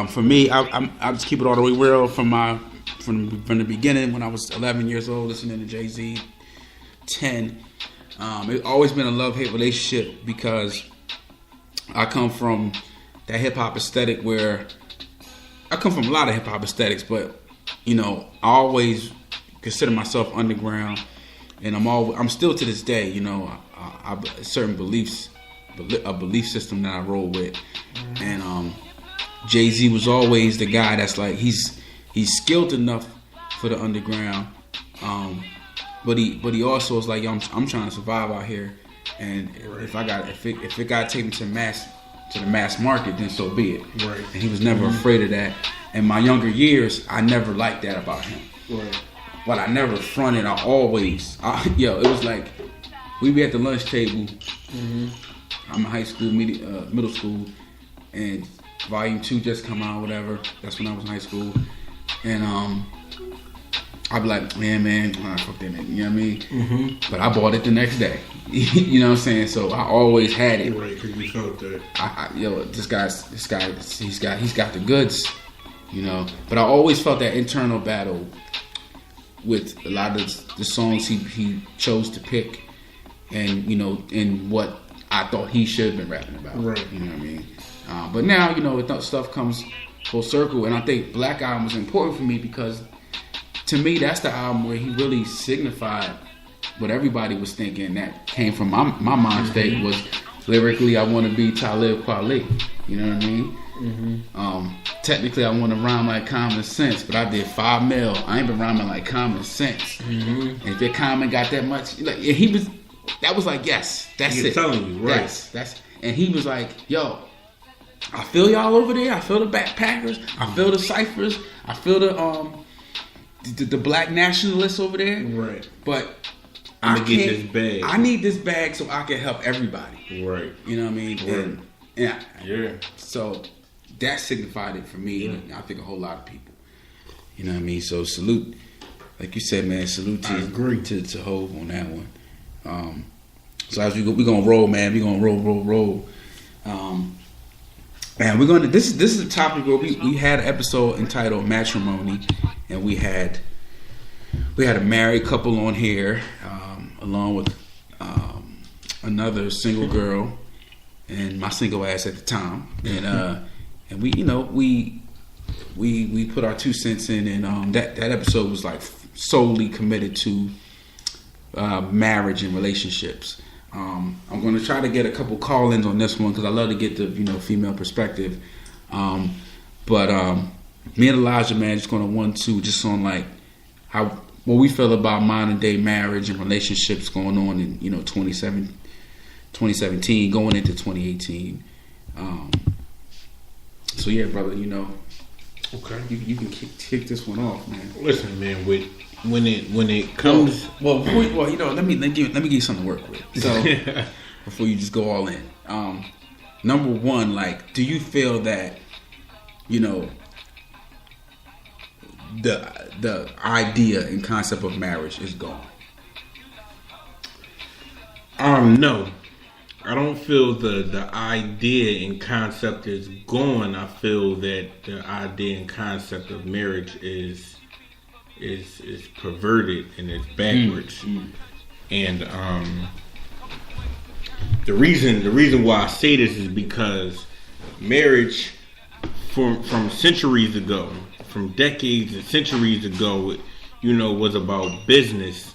For me, I just keep it all the way real from the beginning when I was 11 years old listening to Jay-Z. 10. It's always been a love-hate relationship because I come from that hip-hop aesthetic where I come from a lot of hip-hop aesthetics, but I always consider myself underground, and I'm still to this day, I certain beliefs, a belief system that I roll with, and Jay-Z was always the guy that's like he's skilled enough for the underground, but he also is like, yo, I'm trying to survive out here, and if it got to take me to the mass market, then so be it. Right. And he was never afraid of that. In my younger years, I never liked that about him. Right. But I never fronted. I always, it was like we be at the lunch table. Mm-hmm. I'm in high school, middle school, and Volume 2 just come out, whatever. That's when I was in high school, and I'd be like, man, fuck that nigga, you know what I mean? Mm-hmm. But I bought it the next day. You know what I'm saying? So I always had it. Right, because you felt that. This guy, he's got the goods, But I always felt that internal battle with a lot of the songs he chose to pick, and and what I thought he should have been rapping about. Right. You know what I mean? But now, stuff comes full circle, and I think Black Album was important for me because, to me, that's the album where he really signified what everybody was thinking that came from my mind state was lyrically, I want to be Talib Kweli. You know what I mean? Mm-hmm. Technically, I want to rhyme like Common Sense, but I did 5 mil. I ain't been rhyming like Common Sense. Mm-hmm. And if your Common got that much, that was like, yes, that's it. Telling you, right? That's and he was like, yo, I feel y'all over there. I feel the backpackers. I feel the ciphers. I feel the black nationalists over there. Right. But I'm gonna get this bag. I need this bag so I can help everybody. Right. You know what I mean? Right. Yeah. So that signified it for me, and I think a whole lot of people. You know what I mean? So salute, like you said, man. Salute to Hov on that one. So as we gonna roll, man. We gonna roll. Man, we're gonna. This is a topic where we had an episode entitled Matrimony, and we had a married couple on here, along with another single girl and my single ass at the time, and we put our 2 cents in, and that episode was like solely committed to marriage and relationships. I'm going to try to get a couple call-ins on this one because I love to get the female perspective. But me and Elijah, man, just going to 1-2 just on like what we feel about modern day marriage and relationships going on in 2017 going into 2018. So yeah, brother, okay, you can kick this one off, man. Listen, man, when it comes, let me give you something to work with. So before you just go all in, number one, like, do you feel that the idea and concept of marriage is gone? No, I don't feel the idea and concept is gone. I feel that the idea and concept of marriage is perverted and it's backwards. And the reason why I say this is because marriage from centuries ago, from decades and centuries ago, was about business.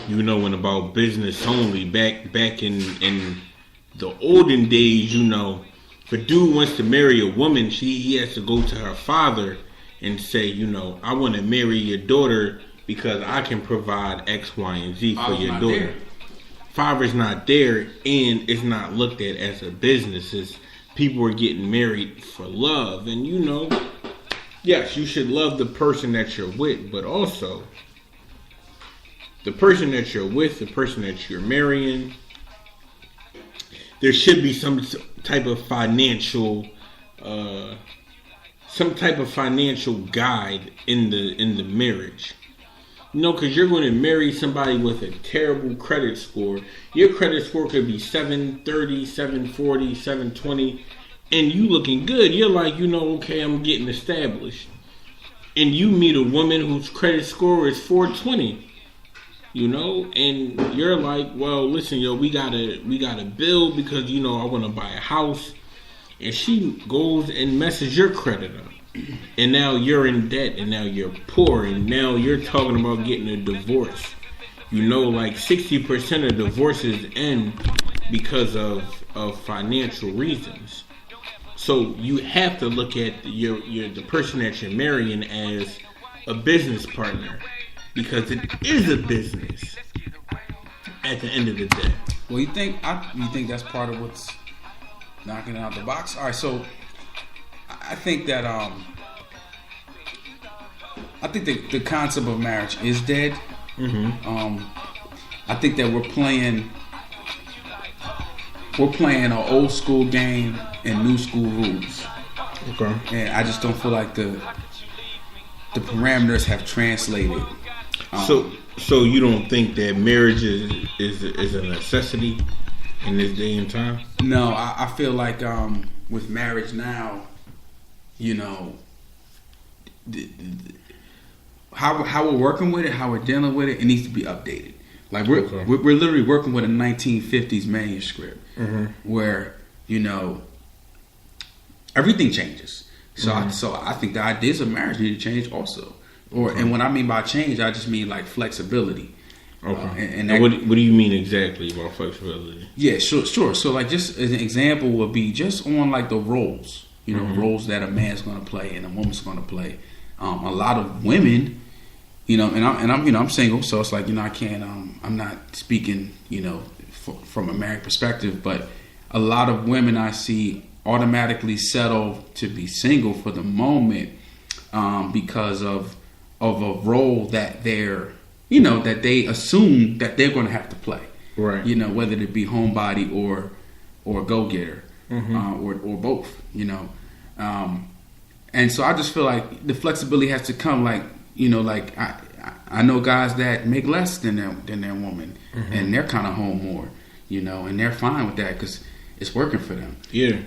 And about business only. Back in the olden days, if a dude wants to marry a woman, he has to go to her father and say, I want to marry your daughter because I can provide X, Y, and Z for your daughter. Father's not there, and it's not looked at as a business. It's people are getting married for love, and yes, you should love the person that you're with, but also the person that you're with, the person that you're marrying, there should be some type of financial guide in the marriage. Because you're going to marry somebody with a terrible credit score. Your credit score could be 730, 740, 720, and you looking good, you're like, okay, I'm getting established. And you meet a woman whose credit score is 420. And you're like, well, listen, we gotta build because I want to buy a house, and she goes and messes your credit up, and now you're in debt, and now you're poor, and now you're talking about getting a divorce. Like 60% of divorces end because of financial reasons. So you have to look at the person that you're marrying as a business partner. Because it is a business at the end of the day. Well, you think that's part of what's knocking it out the box? All right, so I think that the concept of marriage is dead. Mm-hmm. I think that we're playing an old school game and new school rules. Okay. And I just don't feel like the parameters have translated. So you don't think that marriage is a necessity in this day and time? No, I feel like with marriage now, how we're working with it, how we're dealing with it, it needs to be updated. Like we're literally working with a 1950s manuscript, mm-hmm. where everything changes. So mm-hmm. I think the ideas of marriage need to change also. And what I mean by change, I just mean like flexibility. Okay. And what do you mean exactly about flexibility? Yeah, sure. So like just an example would be just on like the roles, mm-hmm. roles that a man's going to play and a woman's going to play. A lot of women, and I'm single, so it's like I can't. I'm not speaking, from a married perspective, but a lot of women I see automatically settle to be single for the moment because of a role that they're, that they assume that they're going to have to play. Right. Whether it be homebody or go-getter, mm-hmm. Or both, and so I just feel like the flexibility has to come like I know guys that make less than their woman, mm-hmm. and they're kind of home more, and they're fine with that because it's working for them. Yeah.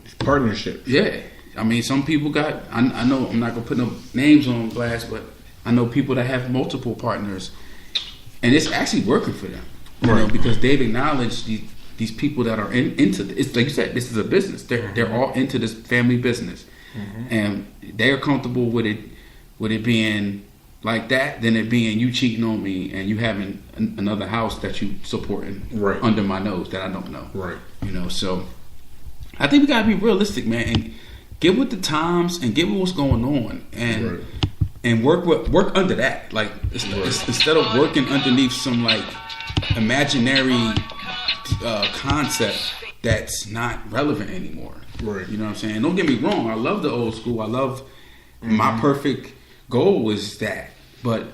It's partnership. Yeah. I mean, some people got. I know I'm not gonna put no names on blast, but I know people that have multiple partners, and it's actually working for them. Right. Because they've acknowledged these people that are into it's like you said, this is a business. They're all into this family business, mm-hmm. and they're comfortable with it being like that than it being you cheating on me and you having another house that you supporting right. under my nose that I don't know. Right. So I think we gotta be realistic, man, and get with the times and get with what's going on, and right. and work under that. Like instead of working underneath some like imaginary concept that's not relevant anymore. Right. You know what I'm saying? Don't get me wrong. I love the old school. I love mm-hmm. my perfect goal was that. But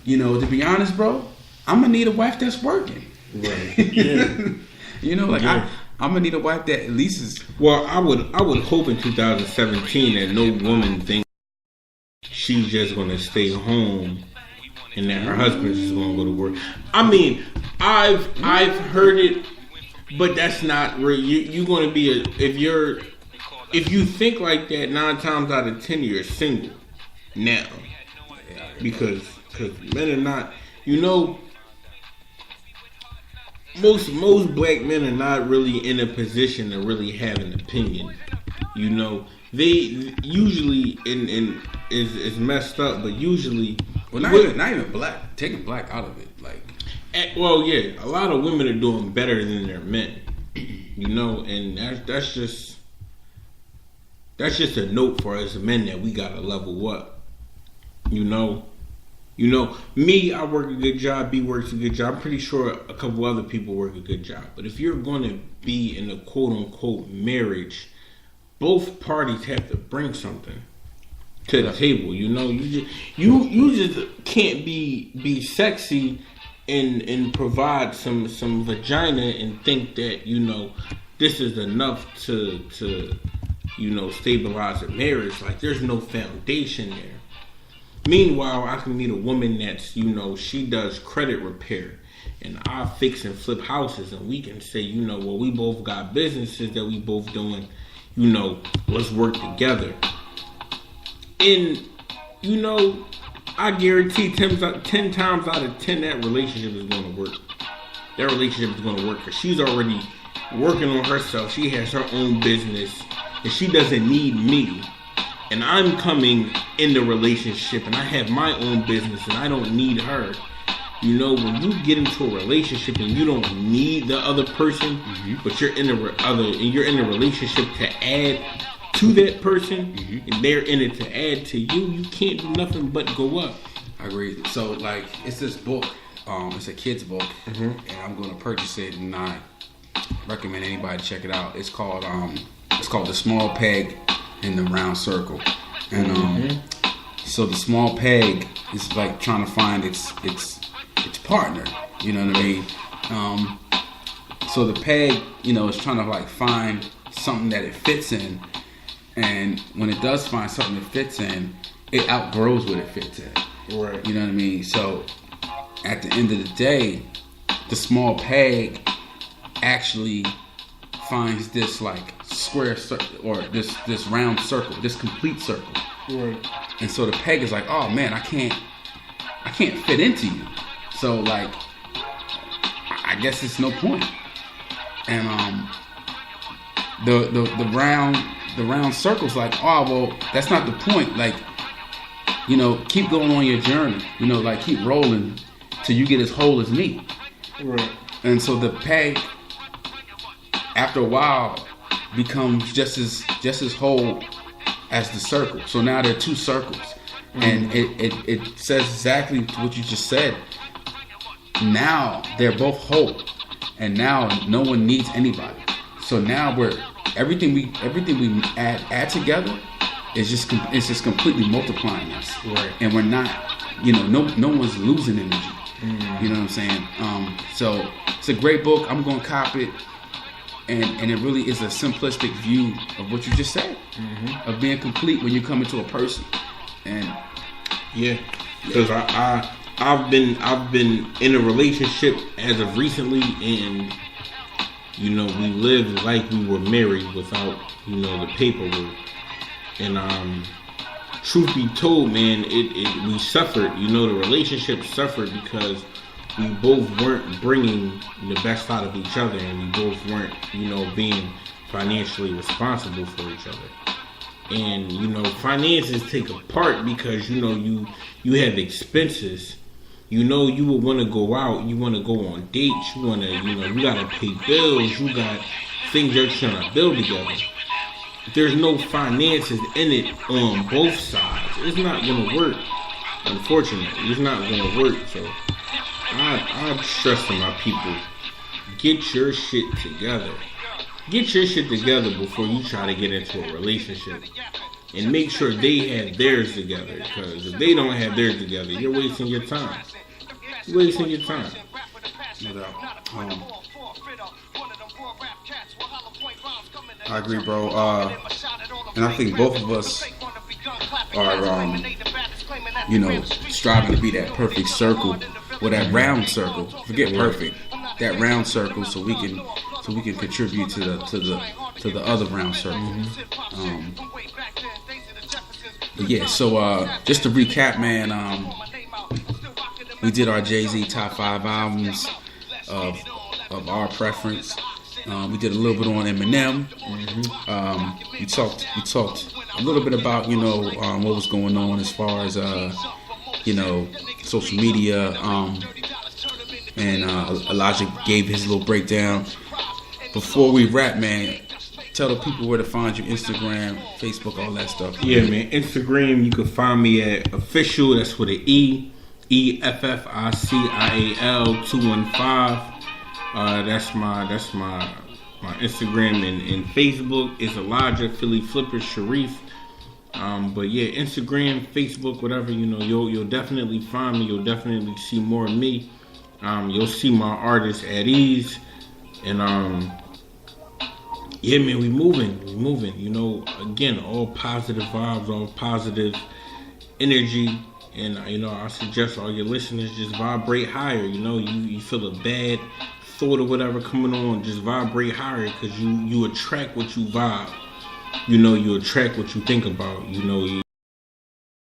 to be honest, bro, I'm gonna need a wife that's working. Right. Yeah. Yeah. I'm gonna need a wife that at least is. Well, I would hope in 2017 that no woman thinks she's just gonna stay home and that her husband's just gonna go to work. I mean, I've heard it, but that's not real. You're gonna be if you think like that, 9 times out of 10 you're single now, because men are not. Most black men are not really in a position to really have an opinion. They usually is messed up, but usually not even black. Taking black out of it, a lot of women are doing better than their men. And that's just a note for us men that we gotta level up. Me, I work a good job. B works a good job. I'm pretty sure a couple other people work a good job. But if you're going to be in a quote-unquote marriage, both parties have to bring something to the table. You just can't be sexy and provide some vagina and think that this is enough to stabilize a marriage. Like there's no foundation there. Meanwhile, I can meet a woman that's, she does credit repair and I fix and flip houses, and we can say, we both got businesses that we both doing, let's work together. And, I guarantee 10 times out of 10 that relationship is going to work. That relationship is going to work because she's already working on herself. She has her own business and she doesn't need me. And I'm coming in the relationship and I have my own business and I don't need her. When you get into a relationship and you don't need the other person, but you're in a relationship to add to that person, and they're in it to add to you, you can't do nothing but go up. I agree. So, it's this book. It's a kid's book, and I'm going to purchase it, and I recommend anybody check it out. It's called The Small Peg in the Round Circle, and so the small peg is like trying to find its partner. You know what I mean? So the peg, is trying to find something that it fits in. And when it does find something that fits in, it outgrows what it fits in. Right. You know what I mean? So at the end of the day, the small peg actually finds this square circle or this round circle, this complete circle. Right. And so the peg is like, oh man, I can't fit into you. So I guess it's no point. And the round circle's like, oh well, that's not the point. Keep going on your journey. Keep rolling till you get as whole as me. Right. And so the peg, after a while, becomes just as whole as the circle. So now there are two circles, and it says exactly what you just said. Now they're both whole, and now no one needs anybody. So now everything we add together is just completely multiplying us, right? And we're not, no one's losing energy. You know what I'm saying? So it's a great book. I'm gonna cop it, and it really is a simplistic view of what you just said, of being complete when you come into a person. And because I've been in a relationship as of recently, and we lived like we were married without the paperwork. And truth be told, man, we suffered. The relationship suffered because we both weren't bringing the best out of each other, and we both weren't being financially responsible for each other. And finances take a part because you have expenses. You would want to go out, you want to go on dates, you want to, you got to pay bills, you got things you're trying to build together. There's no finances in it on both sides. It's not going to work. Unfortunately, it's not going to work. So I'm stressing my people, get your shit together. Get your shit together before you try to get into a relationship. And make sure they have theirs together. Because if they don't have theirs together, you're wasting your time. You're wasting your time. No doubt. I agree, bro. And I think both of us are, striving to be that perfect circle, or that round circle. Forget perfect. That round circle, so we can contribute to the other round circle. So just to recap, man, we did our Jay-Z top 5 albums of our preference. We did a little bit on Eminem. We talked a little bit about what was going on as far as social media. And Elijah gave his little breakdown. Before we wrap, man, tell the people where to find you: Instagram, Facebook, all that stuff. Yeah, man. Instagram, you can find me at Efficial. That's with an EFFICIAL 215. That's my Instagram, and Facebook is Elijah Philly Flipper Sharif. But yeah, Instagram, Facebook, whatever, you'll definitely find me. You'll definitely see more of me. You'll see my artists at ease. And yeah, man, we moving. Again, all positive vibes, all positive energy. And I suggest all your listeners just vibrate higher. You feel a bad thought or whatever coming on, just vibrate higher, because you attract what you vibe. you know, you attract what you think about. You know,